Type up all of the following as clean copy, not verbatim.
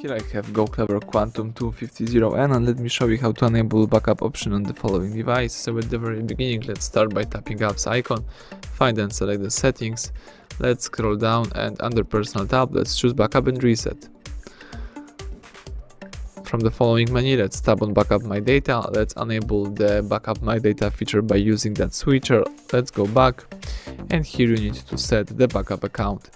Here I have Goclever Quantum 250N, and let me show you how to enable backup option on the following device. So at the very beginning, let's start by tapping apps icon, find and select the settings. Let's scroll down and under personal tab, let's choose backup and reset. From the following menu, let's tap on backup my data. Let's enable the backup my data feature by using that switcher. Let's go back, and here you need to set the backup account.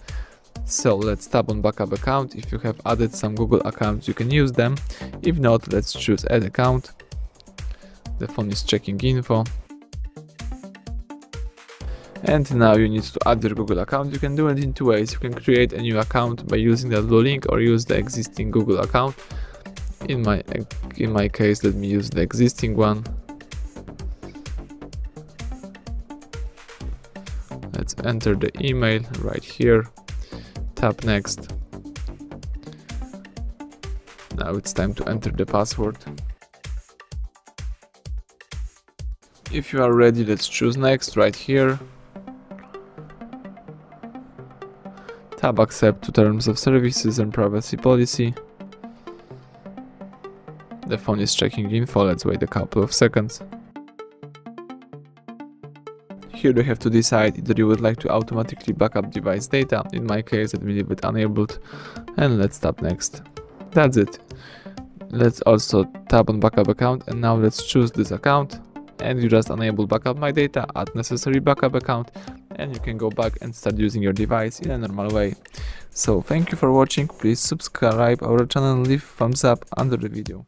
So let's tap on backup account. If you have added some Google accounts, you can use them. If not, let's choose add account. The phone is checking info. And now you need to add your Google account. You can do it in two ways. You can create a new account by using that blue link or use the existing Google account. In my case, let me use the existing one. Let's enter the email right here. Tap next. Now it's time to enter the password. If you are ready, let's choose next right here. Tap accept to terms of services and privacy policy. The phone is checking info. Let's wait a couple of seconds. Here you have to decide either you would like to automatically backup device data. In my case, let me leave it enabled, and let's tap next. That's it. Let's also tap on backup account, and now let's choose this account, and you just enable backup my data, add necessary backup account, and you can go back and start using your device in a normal way. So thank you for watching. Please subscribe our channel and leave thumbs up under the video.